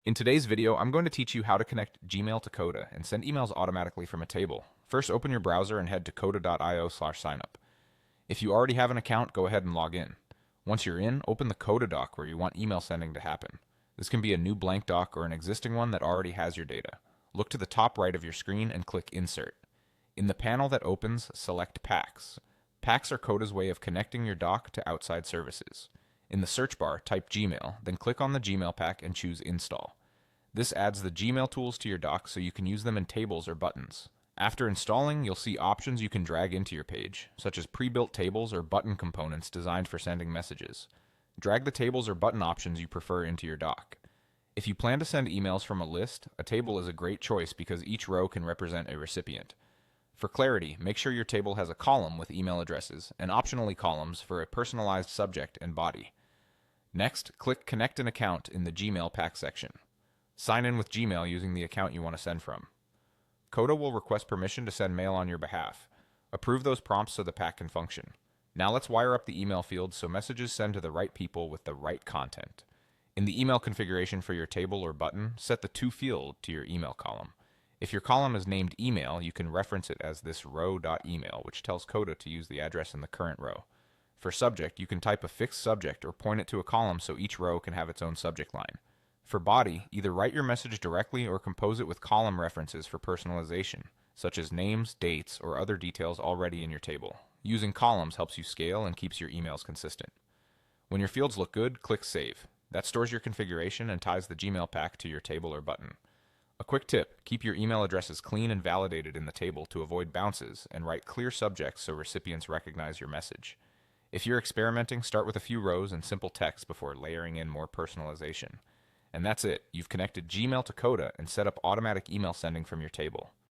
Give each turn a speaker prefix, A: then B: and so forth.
A: In today's video, I'm going to teach you how to connect Gmail to Coda and send emails automatically from a table. First, open your browser and head to coda.io/signup. If you already have an account, go ahead and log in. Once you're in, open the Coda doc where you want email sending to happen. This can be a new blank doc or an existing one that already has your data. Look to the top right of your screen and click Insert. In the panel that opens, select Packs. Packs are Coda's way of connecting your doc to outside services. In the search bar, type Gmail, then click on the Gmail pack and choose Install. This adds the Gmail tools to your doc so you can use them in tables or buttons. After installing, you'll see options you can drag into your page, such as pre-built tables or button components designed for sending messages. Drag the tables or button options you prefer into your doc. If you plan to send emails from a list, a table is a great choice because each row can represent a recipient. For clarity, make sure your table has a column with email addresses and optionally columns for a personalized subject and body. Next, click Connect an Account in the Gmail pack section. Sign in with Gmail using the account you want to send from. Coda will request permission to send mail on your behalf. Approve those prompts so the pack can function. Now let's wire up the email field so messages send to the right people with the right content. In the email configuration for your table or button, set the To field to your email column. If your column is named Email, you can reference it as this row.email, which tells Coda to use the address in the current row. For subject, you can type a fixed subject or point it to a column so each row can have its own subject line. For body, either write your message directly or compose it with column references for personalization, such as names, dates, or other details already in your table. Using columns helps you scale and keeps your emails consistent. When your fields look good, click Save. That stores your configuration and ties the Gmail pack to your table or button. A quick tip, keep your email addresses clean and validated in the table to avoid bounces, and write clear subjects so recipients recognize your message. If you're experimenting, start with a few rows and simple text before layering in more personalization. And that's it. You've connected Gmail to Coda and set up automatic email sending from your table.